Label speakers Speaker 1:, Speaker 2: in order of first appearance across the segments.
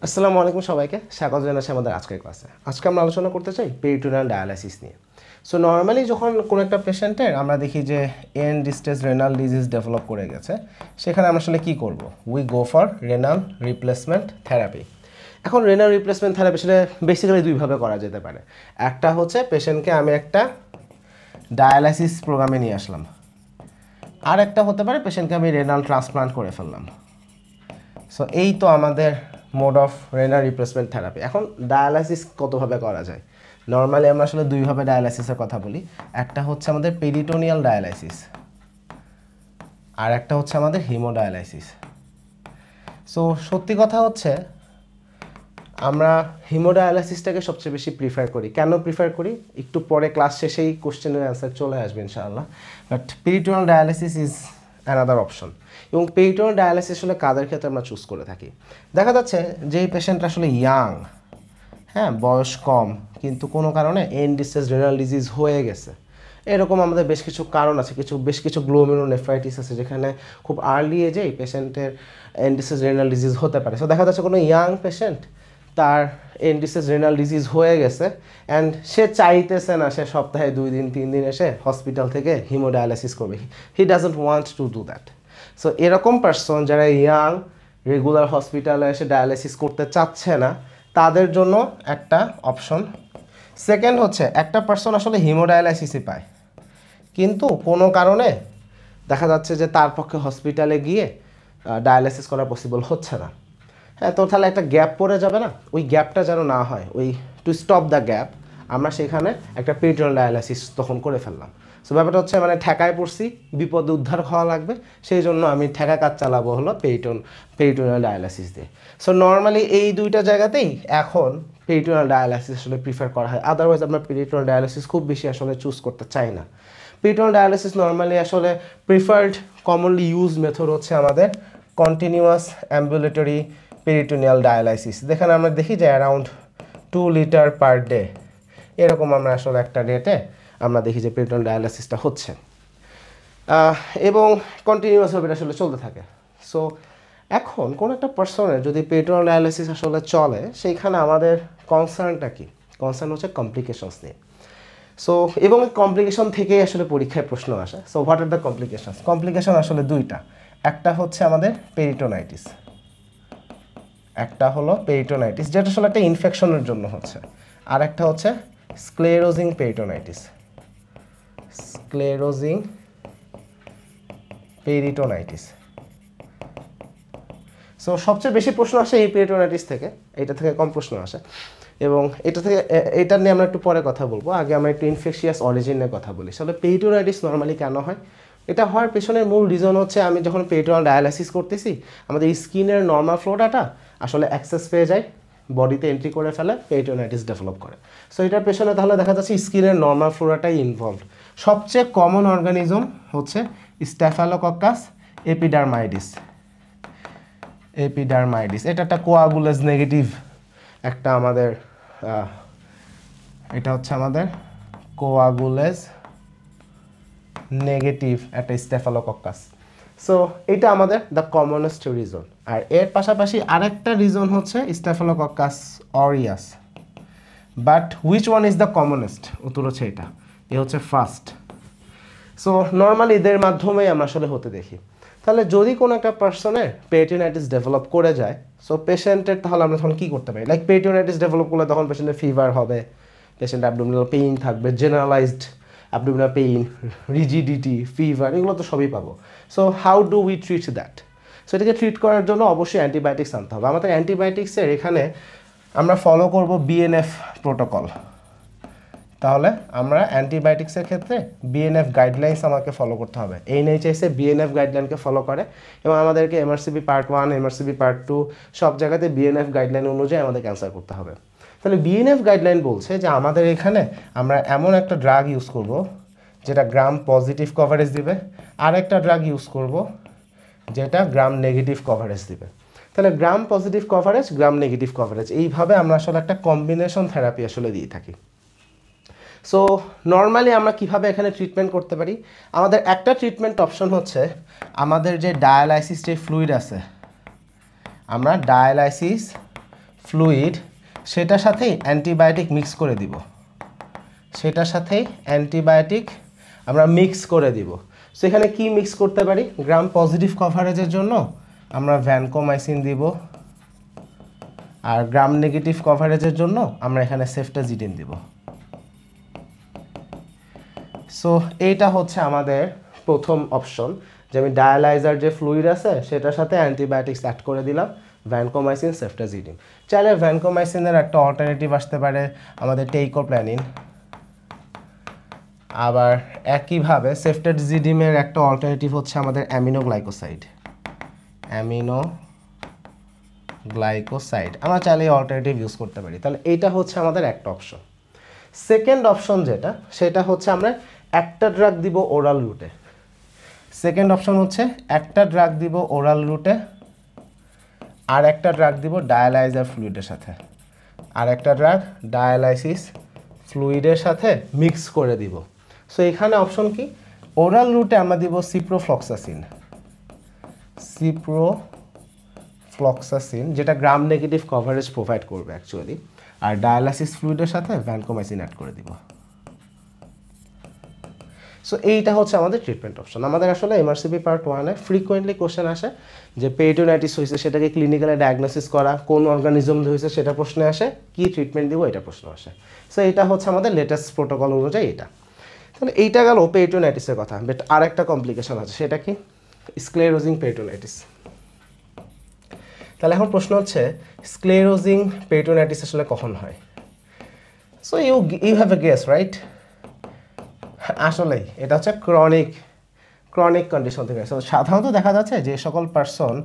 Speaker 1: আসসালামু আলাইকুম সবাইকে স্বাগত জানাচ্ছি আমাদের আজকের ক্লাসে। আজকে আমরা আলোচনা করতে চাই পেরিটোনিয়াল ডায়ালাইসিস নিয়ে। সো নর্মালি যখন কোনো একটা পেশেন্টের আমরা দেখি যে end stage renal disease develop করে গেছে, সেখানে আমরা আসলে কী করব? We go for renal replacement therapy. এখন রেনাল রিপ্লেসমেন্ট থেরাপি আসলে বেসিক্যালি দুইভাবে করা যেতে পারে। একটা হচ্ছে পেশেন্টকে আমি একটা ডায়ালাইসিস প্রোগ্রামে নিয়ে আসলাম, আর একটা হতে পারে পেশেন্টকে আমি রেনাল ট্রান্সপ্লান্ট করে ফেললাম। সো এই তো আমাদের mode of renal replacement therapy. এখন ডায়ালাইসিস কতভাবে করা যায়? নর্মালি আমরা আসলে দুইভাবে ডায়ালাইসিসের কথা বলি। একটা হচ্ছে আমাদের পেরিটোনিয়াল ডায়ালাইসিস, আর একটা হচ্ছে আমাদের হিমোডায়ালাইসিস। সো সত্যি কথা হচ্ছে আমরা হিমোডায়ালাইসিসটাকে সবচেয়ে বেশি প্রিফার করি। কেন প্রিফার করি একটু পরে ক্লাস শেষেই কোশ্চেনের অ্যান্সার চলে আসবে ইনশাআল্লাহ। But peritoneal dialysis is another option. এবং পেরিটোনিয়াল ডায়ালাইসিস আসলে কাদের ক্ষেত্রে আমরা চুজ করে থাকি? দেখা যাচ্ছে যেই পেশেন্ট আসলে ইয়াং, হ্যাঁ বয়স কম, কিন্তু কোনো কারণে এন্ড স্টেজ রেনাল ডিজিজ হয়ে গেছে, এরকম আমাদের বেশ কিছু কারণ আছে, বেশ কিছু গ্লোমেরুলোনেফ্রাইটিস আছে যেখানে খুব আর্লি এজে এই পেশেন্টের এন্ড স্টেজ রেনাল ডিজিজ হতে পারে। সো দেখা যাচ্ছে কোনো ইয়াং পেশেন্ট, তার এন্ড স্টেজ রেনাল ডিজিজ হয়ে গেছে অ্যান্ড সে চাইতেছে না সে সপ্তাহে 2 দিন 3 দিন এসে হসপিটাল থেকে হিমোডায়ালাইসিস করবে। He doesn't want to do that. So এরকম পার্সন যারা ইয়াং, রেগুলার হসপিটালে এসে ডায়ালাইসিস করতে চাচ্ছে না, তাদের জন্য একটা অপশন। সেকেন্ড হচ্ছে একটা পার্সন আসলে হিমোডায়ালাইসিসই পায়, কিন্তু কোনো কারণে দেখা যাচ্ছে যে তার পক্ষে হসপিটালে গিয়ে ডায়ালাইসিস করা পসিবল হচ্ছে না। হ্যাঁ, তো তাহলে একটা গ্যাপ পড়ে যাবে না? ওই গ্যাপটা যেন না হয়, ওই টু স্টপ দ্য গ্যাপ আমরা সেখানে একটা পেরিটোনিয়াল ডায়ালাইসিস তখন করে ফেললাম। সো ব্যাপারটা হচ্ছে মানে ঠেকায় পড়ছি, বিপদে উদ্ধার হওয়া লাগবে, সেই জন্য আমি ঠেকা কাজ চালাবো হলো পেরিটোনিয়াল ডায়ালাইসিস দিয়ে। সো নর্মালি এই দুইটা জায়গাতেই এখন পেরিটোনিয়াল ডায়ালাইসিস আসলে প্রিফার করা হয়। আদারওয়াইজ আমরা পেরিটোনিয়াল ডায়ালাইসিস খুব বেশি আসলে চুজ করতে চাই না। পেরিটোনিয়াল ডায়ালাইসিস নর্মালি আসলে প্রিফার্ড কমনলি ইউজ মেথড হচ্ছে আমাদের কন্টিনিউয়াস অ্যাম্বুলেটরি পেরিটোনিয়াল ডায়ালাইসিস। যেখানে আমরা দেখি যে অ্যারাউন্ড 2 লিটার পার ডে, এরকম আমরা আসলে একটা রেটে আমরা দেখি যে পেরিটোনিয়াল ডায়ালাইসিসটা হচ্ছে এবং কন্টিনিউয়াসভাবে এটা আসলে চলতে থাকে। সো এখন কোনো একটা পার্সনের যদি পেরিটোনিয়াল ডায়ালাইসিস আসলে চলে, সেইখানে আমাদের কনসার্নটা কি? কনসার্ন হচ্ছে কমপ্লিকেশনস নিয়ে। সো এবং কমপ্লিকেশন থেকেই আসলে পরীক্ষায় প্রশ্ন আসে। So what are the complications? Complication আসলে দুইটা। একটা হচ্ছে আমাদের পেরিটোনাইটিস, একটা হলো পেরিটোনাইটিস যেটা আসলে একটা ইনফেকশনের জন্য হচ্ছে, আর একটা হচ্ছে sclerosing peritonitis. Sclerosing peritonitis. So সবচেয়ে বেশি প্রশ্ন আসে এই পেরিটোনাইটিস থেকে, এটা থেকে কম প্রশ্ন আসে এবং এটা নিয়ে আমরা একটু পরে কথা বলবো। আগে আমরা একটু ইনফেকশিয়াস অরিজিন নিয়ে কথা বলি। আসলে পেরিটোনাইটিস নর্মালি কেন হয়? এটা হওয়ার পেছনের মূল রিজন হচ্ছে আমি যখন পেরিটোনিয়াল ডায়ালাইসিস করতেছি, আমাদের স্কিনের নর্মাল ফ্লোটাটা আসলে অ্যাক্সেস পেয়ে যায়, বডিতে এন্ট্রি করে ফেলে, পেরিটোনাইটিস ডেভেলপ করে। সো এটার পেছনে তাহলে দেখা যাচ্ছে স্কিনের নর্মাল ফ্লোরাটাই ইনভলভড। সবচেয়ে কমন অর্গানিজম হচ্ছে স্ট্যাফাইলোকক্কাস এপিডার্মাইডিস। এটা একটা কোয়াগুলেজ নেগেটিভ একটা আমাদের এটা হচ্ছে আমাদের কোয়াগুলেজ নেগেটিভ একটা স্ট্যাফাইলোকক্কাস। সো এটা আমাদের দ্য কমনেস্ট রিজন। আর এর পাশাপাশি আরেকটা রিজন হচ্ছে Staphylococcus aureus. But which one is the commonest? উত্তর হচ্ছে এটা, এ হচ্ছে ফার্স্ট। সো নর্মালি এদের মাধ্যমেই আমরা আসলে হতে দেখি। তাহলে যদি কোনো একটা পার্সনের পেরিটোনাইটিস ডেভেলপ করে যায়, সো পেশেন্টের তাহলে আমরা তখন কী করতে পারি? লাইক পেরিটোনাইটিস ডেভেলপ করলে তখন পেশেন্টের ফিভার হবে, পেশেন্ট অ্যাবডোমিনাল পেইন থাকবে, generalised abdominal pain, rigidity, fever, এগুলো তো সবই পাবো। So how do we treat that? So এটাকে ট্রিট করার জন্য অবশ্যই অ্যান্টিবায়োটিক্স আনতে হবে। আমাদের অ্যান্টিবায়োটিক্সের এখানে আমরা ফলো করব বিএনএফ প্রোটোকল। তাহলে আমরা অ্যান্টিবায়োটিক্সের ক্ষেত্রে বিএনএফ গাইডলাইন্স আমাকে ফলো করতে হবে। এনএইচএস বিএনএফ গাইডলাইনকে ফলো করে এবং আমাদেরকে এমআরসিবি পার্ট 1, এমআরসিবি পার্ট 2 সব জায়গাতে বিএনএফ গাইডলাইন অনুযায়ী আমাদেরকে অ্যান্সার করতে হবে। তাহলে বিএনএফ গাইডলাইন বলছে যে আমাদের এখানে আমরা এমন একটা ড্রাগ ইউজ করব যেটা গ্রাম পজিটিভ কভারেজ দিবে, আর একটা ড্রাগ ইউজ করব যেটা গ্রাম নেগেটিভ কভারেজ দিবে। তাহলে gram positive coverage, gram negative coverage, এইভাবে আমরা আসলে একটা কম্বিনেশন থেরাপি আসলে দিয়ে থাকি। সো নর্মালি আমরা কিভাবে এখানে ট্রিটমেন্ট করতে পারি? আমাদের একটা ট্রিটমেন্ট অপশন হচ্ছে আমাদের যে ডায়ালাইসিস যে ফ্লুইড আছে, আমরা ডায়ালাইসিস ফ্লুইড সেটার সাথেই অ্যান্টিবায়োটিক মিক্স করে দিব, সেটার সাথেই অ্যান্টিবায়োটিক আমরা মিক্স করে দিব। সো এখানে কি মিক্স করতে পারি? গ্রাম পজিটিভ কভারেজের জন্য আমরা ভ্যানকোমাইসিন দিব, আর গ্রাম নেগেটিভ কভারেজের জন্য আমরা এখানে সেফটাজিডিন দিব। সো এইটা হচ্ছে আমাদের প্রথম অপশন, যে আমি ডায়ালাইজার যে ফ্লুইড আছে সেটার সাথে অ্যান্টিবায়োটিক্স অ্যাড করে দিলাম, ভ্যানকোমাইসিন সেফটাজিডিন। চাইলে ভ্যানকোমাইসিনের একটা অল্টারনেটিভ আসতে পারে আমাদের টেইকোপ্ল্যানিন, আবার একইভাবে সেফটাজিডিমের একটা অল্টারনেটিভ হচ্ছে আমাদের অ্যামিনোগ্লাইকোসাইড, অ্যামিনোগ্লাইকোসাইড আমরা চাইলে এই অল্টারনেটিভ ইউজ করতে পারি। তাহলে এইটা হচ্ছে আমাদের একটা অপশন। সেকেন্ড অপশন যেটা, সেটা হচ্ছে আমরা একটা ড্রাগ দিব ওরাল রুটে। সেকেন্ড অপশন হচ্ছে একটা ড্রাগ দিব ওরাল রুটে, আর একটা ড্রাগ দিব ডায়ালাইজার ফ্লুইডের সাথে, আর একটা ড্রাগ ডায়ালাইসিস ফ্লুইডের সাথে মিক্স করে দিব। সো এখানে অপশন কি? ওরাল রুটে আমরা দিব সিপ্রোফ্লক্সাসিন, যেটা গ্রাম নেগেটিভ কভারেজ প্রোভাইড করবে অ্যাকচুয়ালি, আর ডায়ালাইসিস ফ্লুইডের সাথে ভ্যানকোমাইসিন অ্যাড করে দিব। সো এইটা হচ্ছে আমাদের ট্রিটমেন্ট অপশন। আমাদের আসলে এমআরসিপি পার্ট 1-এ ফ্রিকোয়েন্টলি কোশ্চেন আসে যে পেরিটোনাইটিস হয়েছে সেটাকে ক্লিনিক্যালি ডায়াগনোসিস করা, কোন অর্গানিজম হয়েছে সেটা প্রশ্নে আসে, কি ট্রিটমেন্ট দিব এটা প্রশ্ন আসে। সো এটা হচ্ছে আমাদের লেটেস্ট প্রোটোকল অনুযায়ী এটা। তাহলে এইটা গেল পেরিটোনাইটিসের কথা, বাট আর একটা কমপ্লিকেশন আছে, সেটা কি? Sclerosing peritonitis. তাহলে এখন প্রশ্ন হচ্ছে স্ক্লেরোজিং পেরিটোনাইটিস আসলে কখন হয়? So you have a guess, right? আসলেই এটা হচ্ছে ক্রনিক কন্ডিশন থেকে। সাধারণত দেখা যাচ্ছে যে সকল পার্সন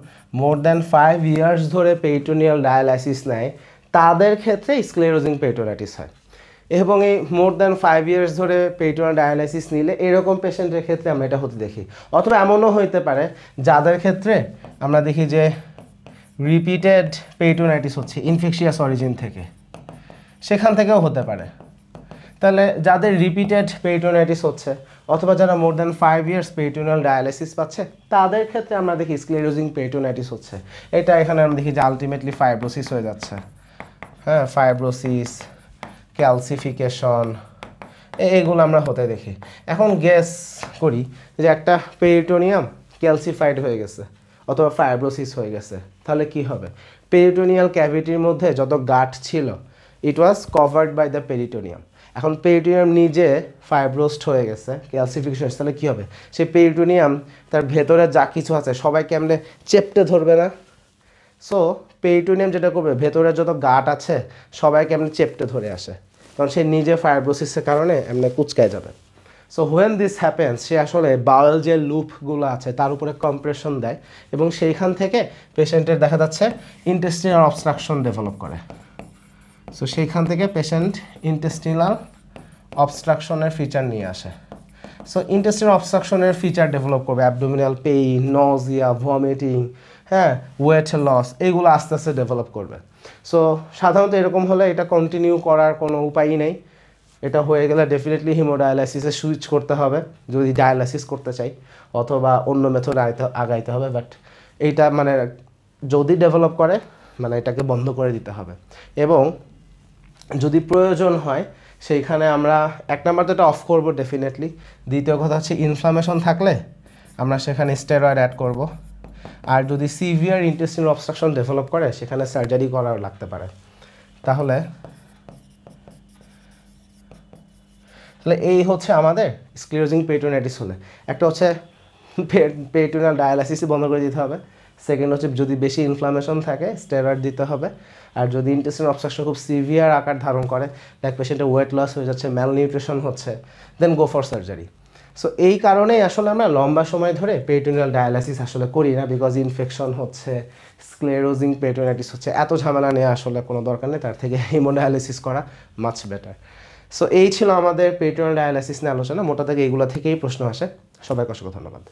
Speaker 1: মোর দ্যান 5 ইয়ার্স ধরে পেরিটোনিয়াল ডায়ালাইসিস নেয় তাদের ক্ষেত্রে স্ক্লেরোজিং পেরিটোনাইটিস হয়, এবং এই মোর দ্যান 5 ইয়ার্স ধরে পেরিটোনিয়াল ডায়ালাইসিস নিলে এরকম পেশেন্টের ক্ষেত্রে আমরা এটা হতে দেখি। অথবা এমনও হইতে পারে যাদের ক্ষেত্রে আমরা দেখি যে রিপিটেড পেরিটোনাইটিস হচ্ছে ইনফেকশিয়াস অরিজিন থেকে, সেখান থেকেও হতে পারে। তাহলে যাদের রিপিটেড পেরিটোনাইটিস হচ্ছে অথবা যারা more than 5 years peritoneal dialysis পাচ্ছে তাদের ক্ষেত্রে আমরা দেখি স্ক্লেরোজিং পেরিটোনাইটিস হচ্ছে। এটা এখানে আমরা দেখি যে আলটিমেটলি ফাইব্রোসিস হয়ে যাচ্ছে, হ্যাঁ, ফাইব্রোসিস, ক্যালসিফিকেশন, এগুলো আমরা হতে দেখি। এখন গেস করি যে একটা পেরিটোনিয়াম ক্যালসিফাইড হয়ে গেছে অথবা ফাইব্রোসিস হয়ে গেছে, তাহলে কি হবে? পেরিটোনিয়াল ক্যাভিটির মধ্যে যত গাট ছিল it was covered by the peritoneum. এখন পেরিটোনিয়াম নিজে ফাইব্রোসড হয়ে গেছে, ক্যালসিফিকেশন, তাহলে কী হবে? সেই পেরিটোনিয়াম তার ভেতরে যা কিছু আছে সবাই কেমনে চেপটে ধরবে না? সো পেরিটোনিয়াম যেটা করবে, ভেতরে যত গাট আছে সবাই কেমনে চেপটে ধরে আসে, কারণ সে নিজে ফাইব্রোসিসের কারণে এমনি কুচকায় যাবে। সো হোয়েন দিস হ্যাপেন্স, সে আসলে বাউল যে লুপগুলো আছে তার উপরে কম্প্রেশন দেয়, এবং সেইখান থেকে পেশেন্টের দেখা যাচ্ছে ইন্টেস্টিনাল অবস্ট্রাকশন ডেভেলপ করে। সো সেইখান থেকে পেশেন্ট ইন্টেস্টিনাল অবস্ট্রাকশনের ফিচার নিয়ে আসে। সো ইন্টেস্টিনাল অবস্ট্রাকশনের ফিচার ডেভেলপ করবে, অ্যাবডোমিনাল পেইন, নজিয়া, ভমিটিং, হ্যাঁ, ওয়েট লস, এইগুলো আস্তে আস্তে ডেভেলপ করবে। সো সাধারণত এরকম হলে এটা কন্টিনিউ করার কোনো উপায়ই নেই। এটা হয়ে গেলে ডেফিনেটলি হিমোডায়ালাইসিসে সুইচ করতে হবে যদি ডায়ালাইসিস করতে চাই, অথবা অন্য মেথড আগাইতে হবে। বাট এইটা মানে যদি ডেভেলপ করে মানে এটাকে বন্ধ করে দিতে হবে, এবং যদি প্রয়োজন হয় সেইখানে আমরা এক নাম্বার তো এটা অফ করবো ডেফিনেটলি। দ্বিতীয় কথা হচ্ছে ইনফ্লামেশন থাকলে আমরা সেখানে স্টেরয়েড অ্যাড করব, আর যদি সিভিয়ার ইন্টেস্টিনাল অবস্ট্রাকশন ডেভেলপ করে সেখানে সার্জারি করার লাগতে পারে। তাহলে এই হচ্ছে আমাদের স্ক্লেরোজিং পেরিটোনাইটিস হলে। একটা হচ্ছে পেরিটোনিয়াল ডায়ালাইসিসই বন্ধ করে দিতে হবে, সেকেন্ড হচ্ছে যদি বেশি ইনফ্লামেশন থাকে স্টেরয়েড দিতে হবে, আর যদি ইন্টেস্টিনাল অবস্ট্রাকশন খুব সিভিয়ার আকার ধারণ করে, লাইক পেশেন্টের ওয়েট লস হয়ে যাচ্ছে, ম্যালনিউট্রিশন হচ্ছে, দেন গো ফর সার্জারি। সো এই কারণেই আসলে আমরা লম্বা সময় ধরে পেরিটোনিয়াল ডায়ালাইসিস আসলে করি না, বিকজ ইনফেকশন হচ্ছে, স্ক্লেরোজিং পেরিটোনাইটিস হচ্ছে, এত ঝামেলা নেওয়া আসলে কোনো দরকার নেই, তার থেকে হিমোডায়ালিসিস করা মাচ বেটার। সো এই ছিল আমাদের পেরিটোনিয়াল ডায়ালাইসিস নিয়ে আলোচনা। মোটা থেকে এইগুলো থেকেই প্রশ্ন আসে। সবাইকে অসংখ্য ধন্যবাদ।